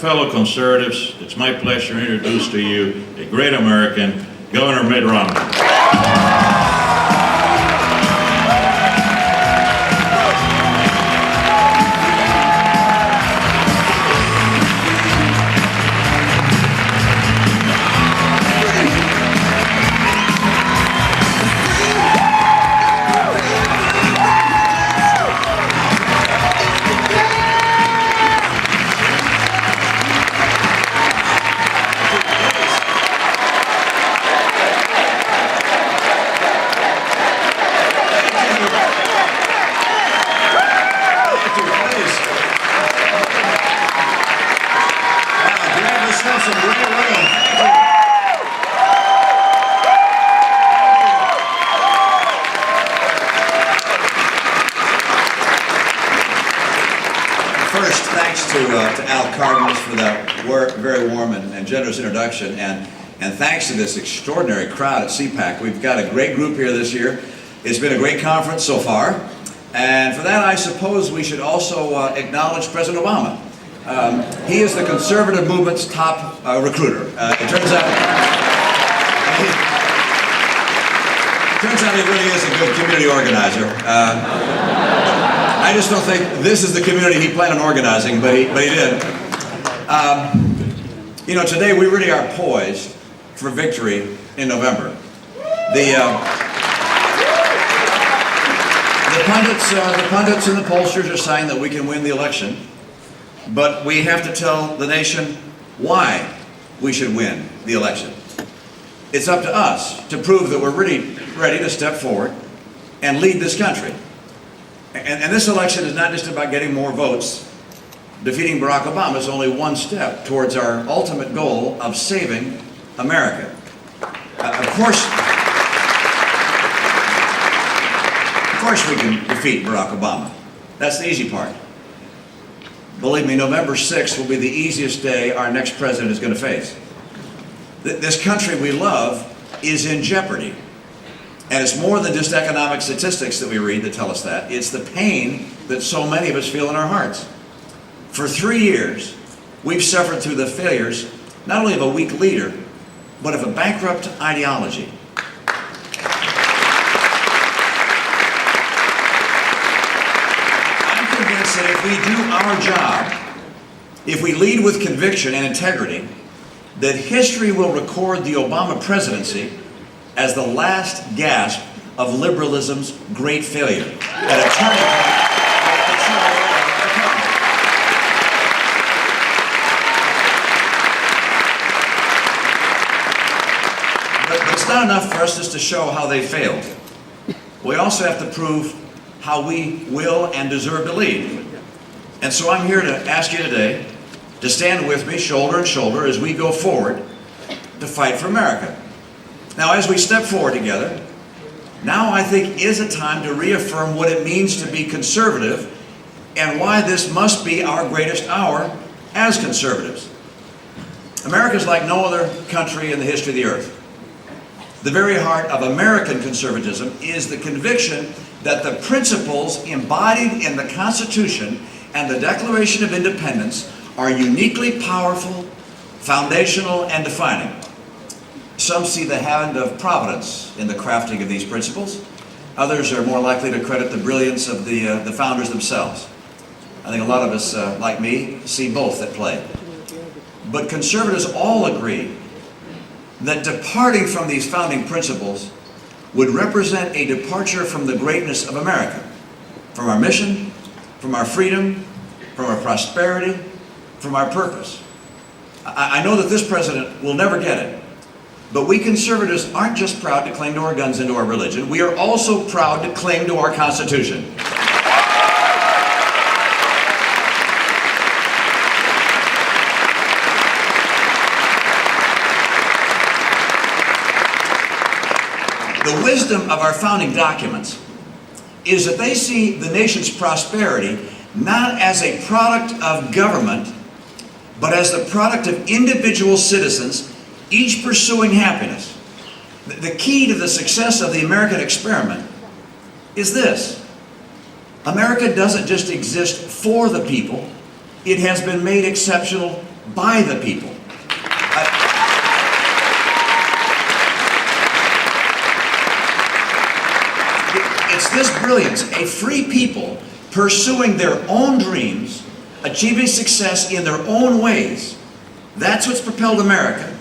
fellow conservatives, it's my pleasure to introduce to you a great American, Governor Mitt Romney. First, thanks to Al Cardenas for that very warm and generous introduction, and thanks to this extraordinary crowd at CPAC. We've got a great group here this year. It's been a great conference so far, and for that I suppose we should also acknowledge President Obama. He is the conservative movement's top recruiter. It turns out he really is a good community organizer. I just don't think this is the community he planned on organizing, but he did. You know, today we really are poised for victory in November. The pundits and the pollsters are saying that we can win the election, but we have to tell the nation why we should win the election. It's up to us to prove that we're really ready to step forward and lead this country. And this election is not just about getting more votes. Defeating Barack Obama is only one step towards our ultimate goal of saving America. Of course we can defeat Barack Obama. That's the easy part. Believe me, November 6th will be the easiest day our next president is going to face. This country we love is in jeopardy. And it's more than just economic statistics that we read that tell us that. It's the pain that so many of us feel in our hearts. For 3 years, we've suffered through the failures not only of a weak leader, but of a bankrupt ideology. I'm convinced that if we do our job, if we lead with conviction and integrity, that history will record the Obama presidency as the last gasp of liberalism's great failure, and a turning point. But it's not enough for us just to show how they failed. We also have to prove how we will and deserve to lead. And so I'm here to ask you today to stand with me shoulder to shoulder as we go forward to fight for America. Now, as we step forward together, now I think is a time to reaffirm what it means to be conservative and why this must be our greatest hour as conservatives. America is like no other country in the history of the earth. The very heart of American conservatism is the conviction that the principles embodied in the Constitution and the Declaration of Independence are uniquely powerful, foundational, and defining. Some see the hand of Providence in the crafting of these principles. Others are more likely to credit the brilliance of the founders themselves. I think a lot of us, like me, see both at play. But conservatives all agree that departing from these founding principles would represent a departure from the greatness of America, from our mission, from our freedom, from our prosperity, from our purpose. I know that this president will never get it. But we conservatives aren't just proud to cling to our guns and to our religion. We are also proud to cling to our Constitution. The wisdom of our founding documents is that they see the nation's prosperity not as a product of government, but as the product of individual citizens, each pursuing happiness. The key to the success of the American experiment is this: America doesn't just exist for the people, it has been made exceptional by the people. It's this brilliance, a free people pursuing their own dreams, achieving success in their own ways. That's what's propelled America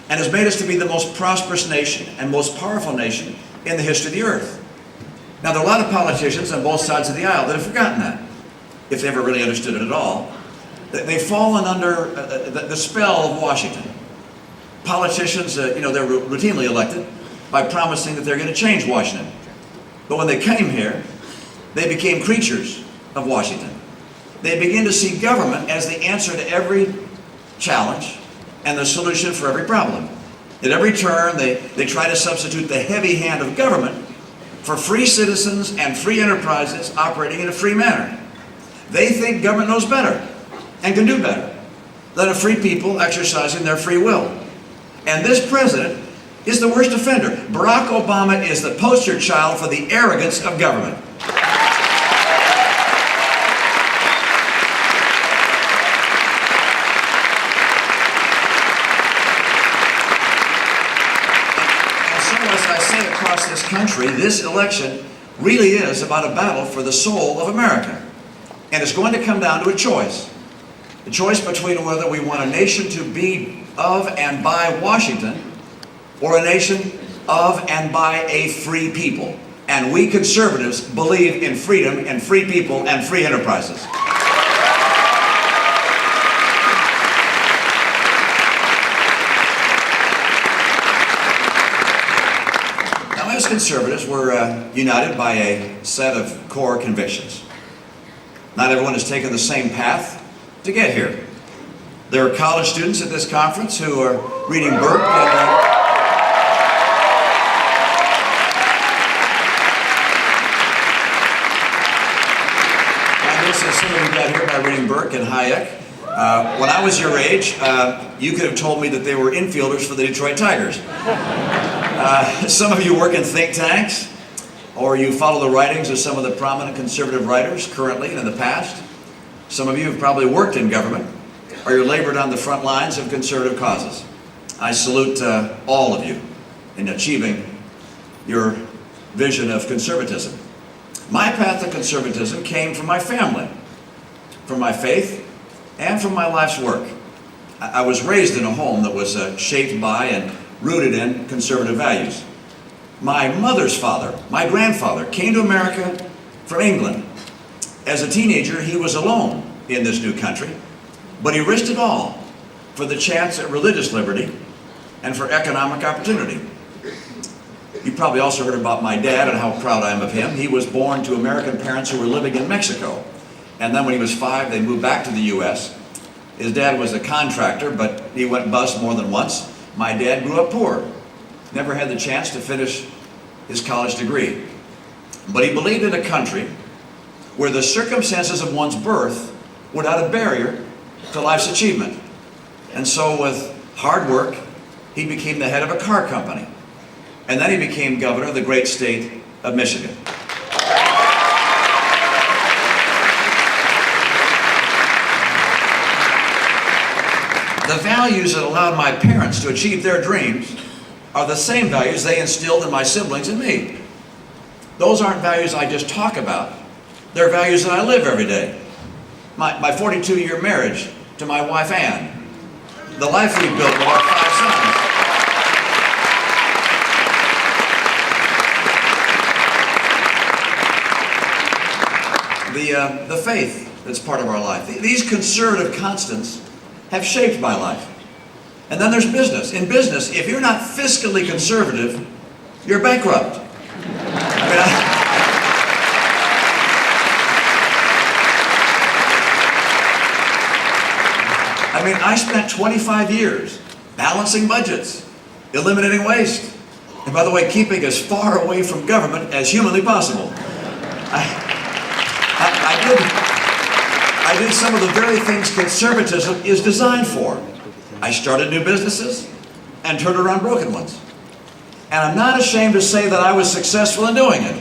and has made us to be the most prosperous nation and most powerful nation in the history of the earth. Now, there are a lot of politicians on both sides of the aisle that have forgotten that, if they ever really understood it at all. They've fallen under the spell of Washington. Politicians, they're routinely elected by promising that they're going to change Washington. But when they came here, they became creatures of Washington. They begin to see government as the answer to every challenge and the solution for every problem. At every turn, they try to substitute the heavy hand of government for free citizens and free enterprises operating in a free manner. They think government knows better and can do better than a free people exercising their free will. And this president is the worst offender. Barack Obama is the poster child for the arrogance of government. And so, as I say across this country, this election really is about a battle for the soul of America. And it's going to come down to a choice. A choice between whether we want a nation to be of and by Washington, or a nation of and by a free people. And we conservatives believe in freedom and free people and free enterprises. Now, as conservatives, we're united by a set of core convictions. Not everyone has taken the same path to get here. There are college students at this conference who are reading Burke and some of you got here by reading Burke and Hayek. When I was your age, you could have told me that they were infielders for the Detroit Tigers. Some of you work in think tanks, or you follow the writings of some of the prominent conservative writers currently and in the past. Some of you have probably worked in government, or you're labored on the front lines of conservative causes. I salute all of you in achieving your vision of conservatism. My path to conservatism came from my family, from my faith, and from my life's work. I was raised in a home that was shaped by and rooted in conservative values. My mother's father, my grandfather, came to America from England. As a teenager, he was alone in this new country, but he risked it all for the chance at religious liberty and for economic opportunity. You probably also heard about my dad and how proud I am of him. He was born to American parents who were living in Mexico. And then when he was 5, they moved back to the U.S. His dad was a contractor, but he went bust more than once. My dad grew up poor, never had the chance to finish his college degree. But he believed in a country where the circumstances of one's birth were not a barrier to life's achievement. And so with hard work, he became the head of a car company. And then he became governor of the great state of Michigan. The values that allowed my parents to achieve their dreams are the same values they instilled in my siblings and me. Those aren't values I just talk about. They're values that I live every day. My 42-year marriage to my wife Ann, the life we built with our 5 sons. The faith that's part of our life. These conservative constants have shaped my life. And then there's business. In business, if you're not fiscally conservative, you're bankrupt. I spent 25 years balancing budgets, eliminating waste, and by the way, keeping as far away from government as humanly possible. I did some of the very things conservatism is designed for. I started new businesses and turned around broken ones. And I'm not ashamed to say that I was successful in doing it.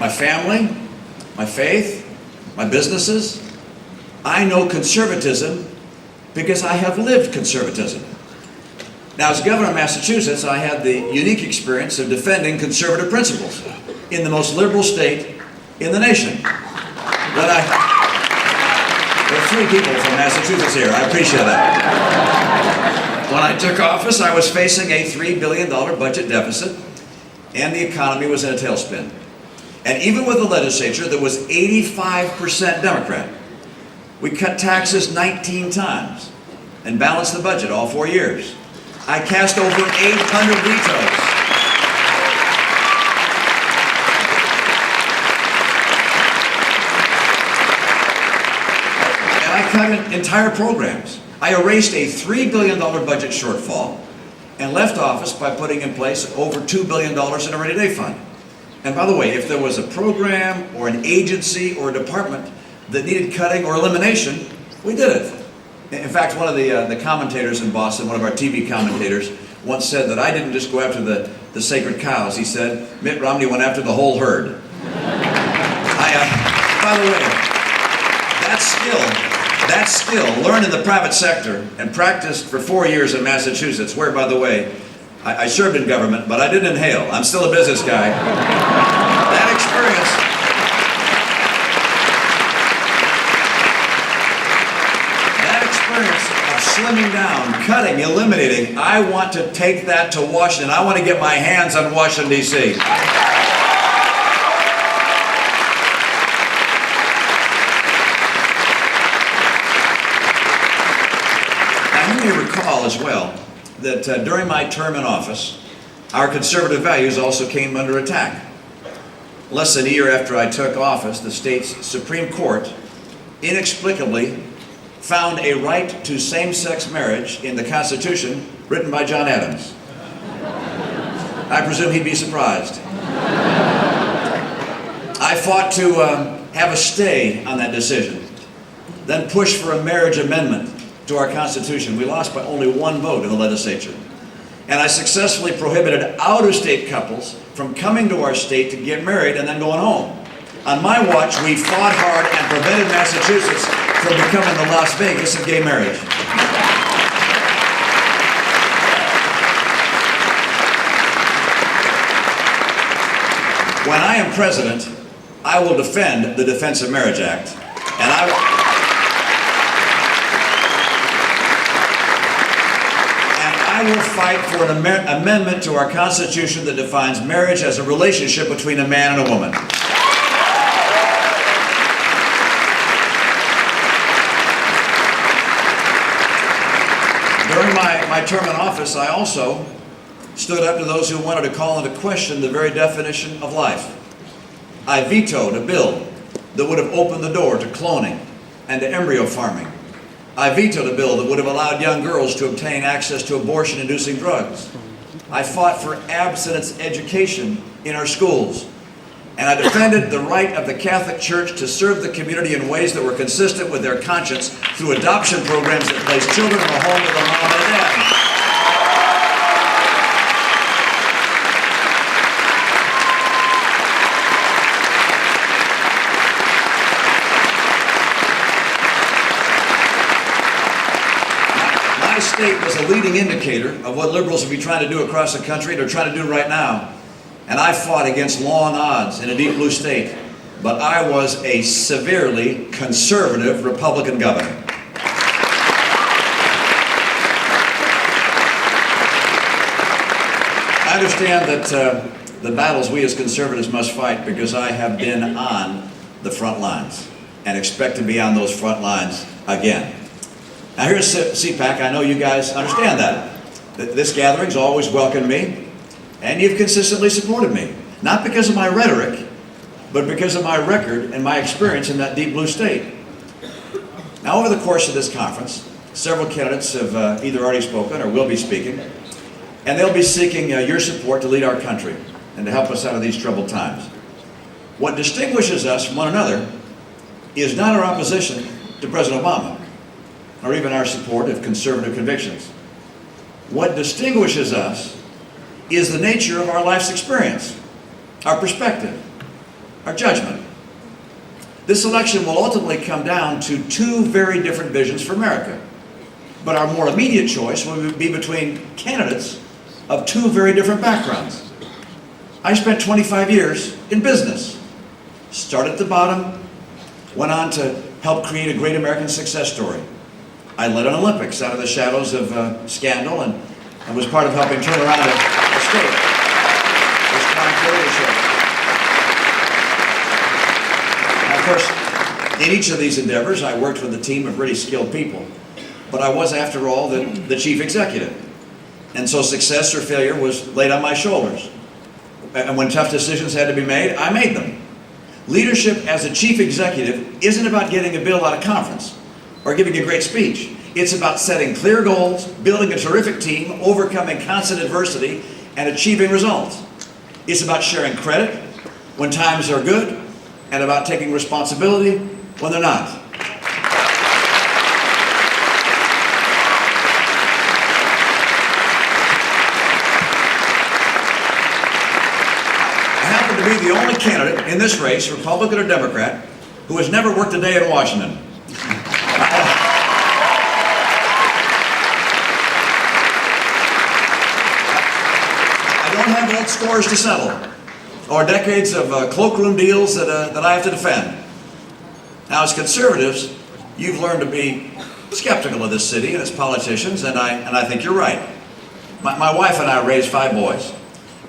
my family, my faith, my businesses. I know conservatism because I have lived conservatism. Now, as governor of Massachusetts, I had the unique experience of defending conservative principles in the most liberal state in the nation. There are 3 people from Massachusetts here. I appreciate that. When I took office, I was facing a $3 billion budget deficit, and the economy was in a tailspin. And even with the legislature that was 85% Democrat, we cut taxes 19 times and balanced the budget all 4 years. I cast over 800 vetoes. And I cut entire programs. I erased a $3 billion budget shortfall and left office by putting in place over $2 billion in a rainy day fund. And by the way, if there was a program or an agency or a department that needed cutting or elimination, we did it. In fact, one of the commentators in Boston, one of our TV commentators, once said that I didn't just go after the sacred cows. He said, Mitt Romney went after the whole herd. By the way, that skill, learned in the private sector and practiced for 4 years in Massachusetts, where, by the way, I served in government, but I didn't inhale. I'm still a business guy. That experience of slimming down, cutting, eliminating, I want to take that to Washington. I want to get my hands on Washington, D.C. Now, you may recall as well that during my term in office, our conservative values also came under attack. Less than a year after I took office, the state's Supreme Court inexplicably found a right to same-sex marriage in the Constitution written by John Adams. I presume he'd be surprised. I fought to have a stay on that decision, then pushed for a marriage amendment to our Constitution. We lost by only 1 vote in the legislature. And I successfully prohibited out-of-state couples from coming to our state to get married and then going home. On my watch, we fought hard and prevented Massachusetts from becoming the Las Vegas of gay marriage. When I am president, I will defend the Defense of Marriage Act, and I will fight for an amendment to our Constitution that defines marriage as a relationship between a man and a woman. During my term in office, I also stood up to those who wanted to call into question the very definition of life. I vetoed a bill that would have opened the door to cloning and to embryo farming. I vetoed a bill that would have allowed young girls to obtain access to abortion-inducing drugs. I fought for abstinence education in our schools. And I defended the right of the Catholic Church to serve the community in ways that were consistent with their conscience through adoption programs that placed children in the home with a mom and a dad. My state was a leading indicator of what liberals would be trying to do across the country and are trying to do right now. And I fought against long odds in a deep blue state, but I was a severely conservative Republican governor. I understand that the battles we as conservatives must fight because I have been on the front lines and expect to be on those front lines again. Now here at CPAC, I know you guys understand that. This gathering's always welcomed me, and you've consistently supported me. Not because of my rhetoric, but because of my record and my experience in that deep blue state. Now over the course of this conference, several candidates have either already spoken or will be speaking, and they'll be seeking your support to lead our country and to help us out of these troubled times. What distinguishes us from one another is not our opposition to President Obama, or even our support of conservative convictions. What distinguishes us is the nature of our life's experience, our perspective. our judgment. This election will ultimately come down to two very different visions for America. But our more immediate choice will be between candidates of two very different backgrounds. I spent 25 years in business. Started at the bottom, went on to help create a great American success story. I led an Olympics out of the shadows of scandal and was part of helping turn around a state. This crime leadership. Of course, in each of these endeavors, I worked with a team of really skilled people. But I was, after all, the chief executive. And so success or failure was laid on my shoulders. And when tough decisions had to be made, I made them. Leadership as a chief executive isn't about getting a bill out of conference or giving a great speech. It's about setting clear goals, building a terrific team, overcoming constant adversity, and achieving results. It's about sharing credit when times are good and about taking responsibility when they're not. To be the only candidate in this race, Republican or Democrat, who has never worked a day in Washington. I don't have old scores to settle, or decades of cloakroom deals that I have to defend. Now, as conservatives, you've learned to be skeptical of this city and its politicians, and I think you're right. My wife and I raised 5 boys.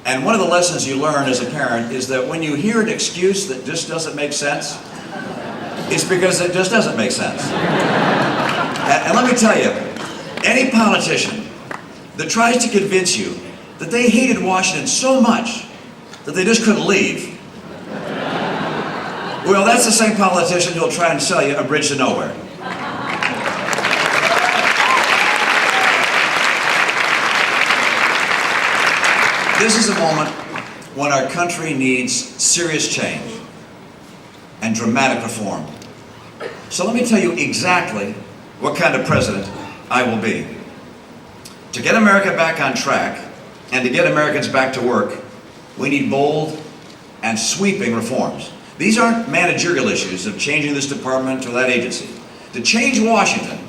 And one of the lessons you learn as a parent is that when you hear an excuse that just doesn't make sense, it's because it just doesn't make sense. And let me tell you, any politician that tries to convince you that they hated Washington so much that they just couldn't leave, well, that's the same politician who'll try and sell you a bridge to nowhere. This is a moment when our country needs serious change and dramatic reform. So let me tell you exactly what kind of president I will be. To get America back on track and to get Americans back to work, we need bold and sweeping reforms. These aren't managerial issues of changing this department or that agency. To change Washington,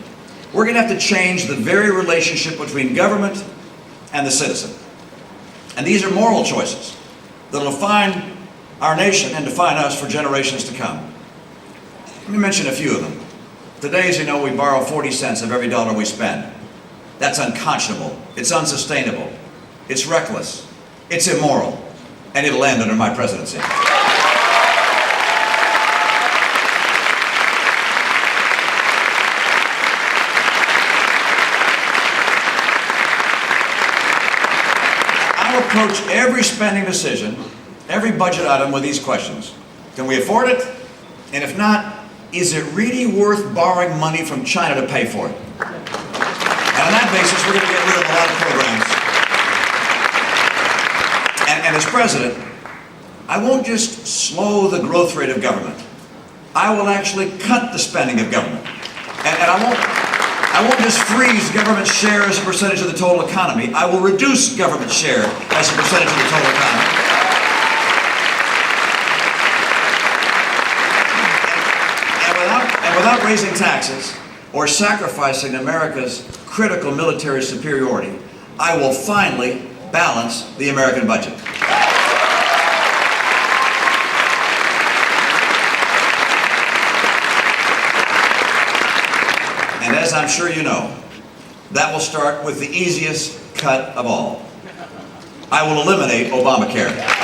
we're going to have to change the very relationship between government and the citizen. And these are moral choices that will define our nation and define us for generations to come. Let me mention a few of them. Today, as you know, we borrow 40 cents of every dollar we spend. That's unconscionable. It's unsustainable. It's reckless. It's immoral. And it'll end under my presidency. I'll approach every spending decision, every budget item with these questions. Can we afford it? And if not, is it really worth borrowing money from China to pay for it? And on that basis, we're going to get rid of a lot of programs. And as president, I won't just slow the growth rate of government. I will actually cut the spending of government. And I won't just freeze government share as a percentage of the total economy. I will reduce government share as a percentage of the total economy. And without raising taxes or sacrificing America's critical military superiority, I will finally balance the American budget. And as I'm sure you know, that will start with the easiest cut of all. I will eliminate Obamacare.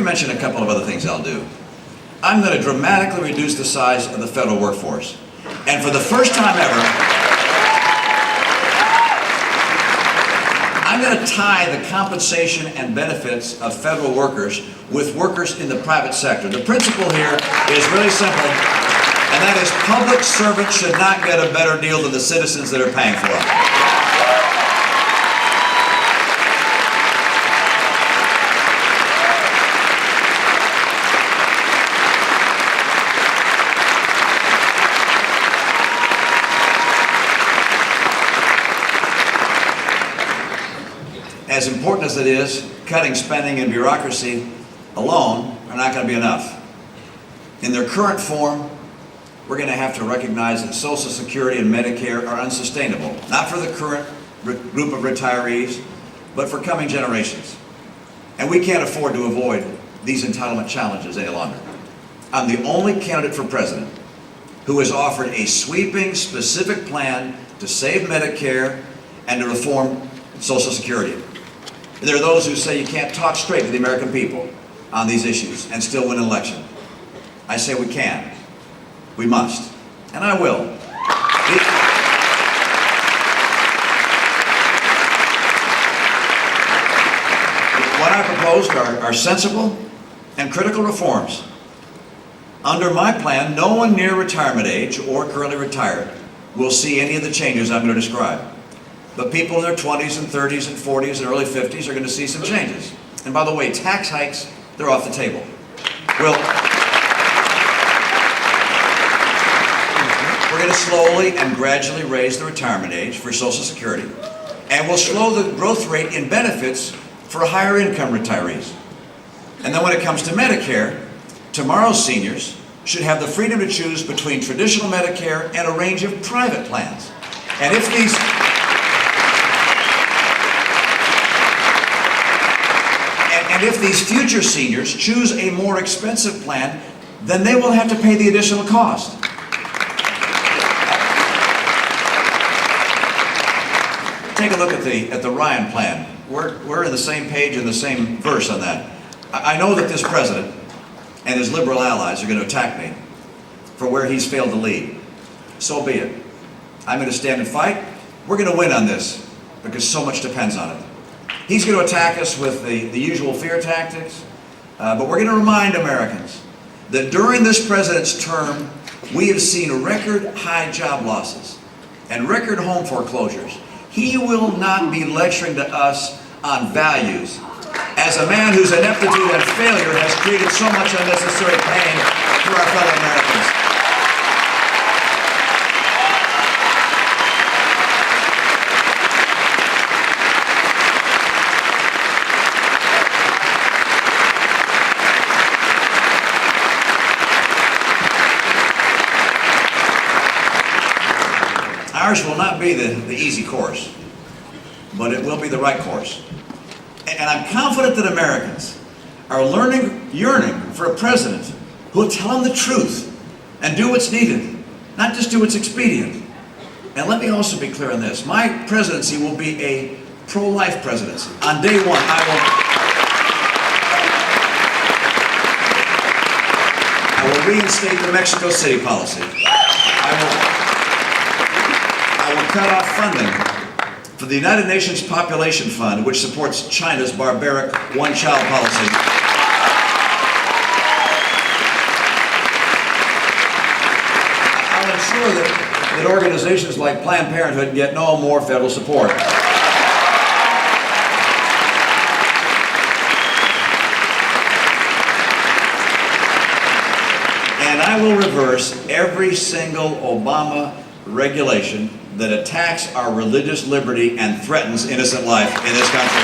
Mention a couple of other things I'll do. I'm going to dramatically reduce the size of the federal workforce. And for the first time ever, I'm going to tie the compensation and benefits of federal workers with workers in the private sector. The principle here is really simple. And that is, public servants should not get a better deal than the citizens that are paying for it. As important as it is, cutting spending and bureaucracy alone are not going to be enough. In their current form, we're going to have to recognize that Social Security and Medicare are unsustainable, not for the current group of retirees, but for coming generations. And we can't afford to avoid these entitlement challenges any longer. I'm the only candidate for president who has offered a sweeping, specific plan to save Medicare and to reform Social Security. There are those who say you can't talk straight to the American people on these issues and still win an election. I say we can. We must. And I will. What I proposed are sensible and critical reforms. Under my plan, no one near retirement age or currently retired will see any of the changes I'm going to describe. But people in their 20s and 30s and 40s and early 50s are going to see some changes. And by the way, tax hikes, they're off the table. We're going to slowly and gradually raise the retirement age for Social Security. And we'll slow the growth rate in benefits for higher income retirees. And then when it comes to Medicare, tomorrow's seniors should have the freedom to choose between traditional Medicare and a range of private plans. And if these future seniors choose a more expensive plan, then they will have to pay the additional cost. Take a look at the Ryan plan. We're in the same page and the same verse on that. I know that this president and his liberal allies are going to attack me for where he's failed to lead. So be it. I'm going to stand and fight. We're going to win on this because so much depends on it. He's going to attack us with the usual fear tactics, but we're going to remind Americans that during this president's term, we have seen record high job losses and record home foreclosures. He will not be lecturing to us on values as a man whose ineptitude and failure has created so much unnecessary pain for our fellow Americans. Ours will not be the easy course, but it will be the right course. And I'm confident that Americans are yearning for a president who will tell them the truth and do what's needed, not just do what's expedient. And let me also be clear on this. My presidency will be a pro-life presidency. On day one, I will reinstate the Mexico City policy. I will cut off funding for the United Nations Population Fund, which supports China's barbaric one-child policy. I'll ensure that organizations like Planned Parenthood get no more federal support. And I will reverse every single Obama regulation that attacks our religious liberty and threatens innocent life in this country.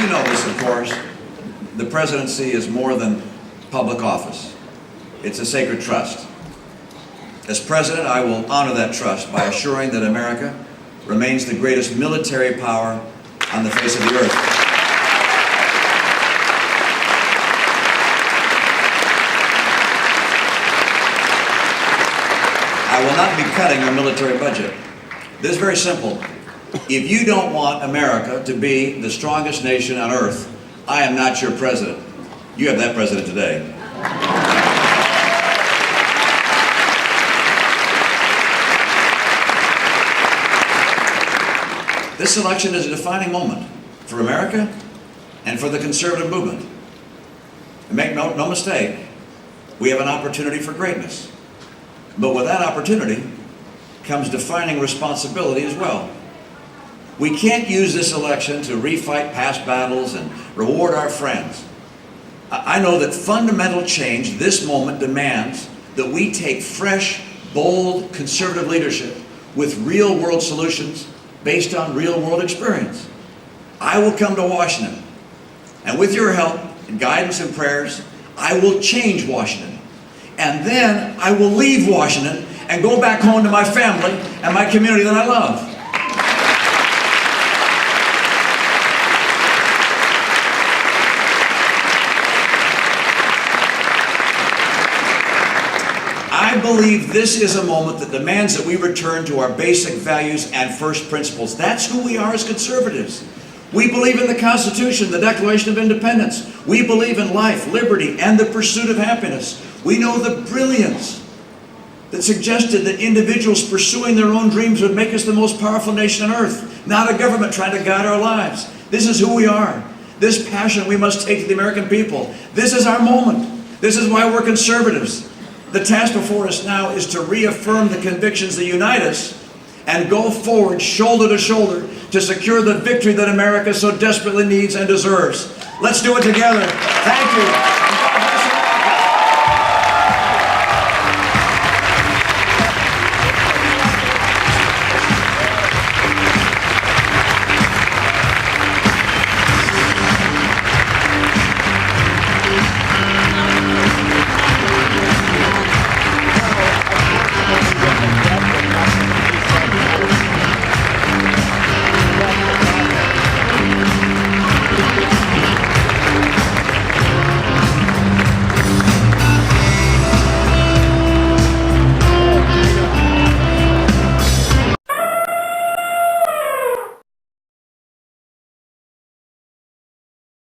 You know this, of course. The presidency is more than public office. It's a sacred trust. As president, I will honor that trust by assuring that America remains the greatest military power on the face of the earth. I will not be cutting our military budget. This is very simple. If you don't want America to be the strongest nation on earth, I am not your president. You have that president today. This election is a defining moment for America and for the conservative movement. And make no mistake, we have an opportunity for greatness. But with that opportunity comes defining responsibility as well. We can't use this election to refight past battles and reward our friends. I know that fundamental change this moment demands that we take fresh, bold, conservative leadership with real-world solutions based on real-world experience. I will come to Washington, and with your help and guidance and prayers, I will change Washington. And then I will leave Washington and go back home to my family and my community that I love. I believe this is a moment that demands that we return to our basic values and first principles. That's who we are as conservatives. We believe in the Constitution, the Declaration of Independence. We believe in life, liberty, and the pursuit of happiness. We know the brilliance that suggested that individuals pursuing their own dreams would make us the most powerful nation on earth, not a government trying to guide our lives. This is who we are. This passion we must take to the American people. This is our moment. This is why we're conservatives. The task before us now is to reaffirm the convictions that unite us and go forward shoulder to shoulder to secure the victory that America so desperately needs and deserves. Let's do it together. Thank you.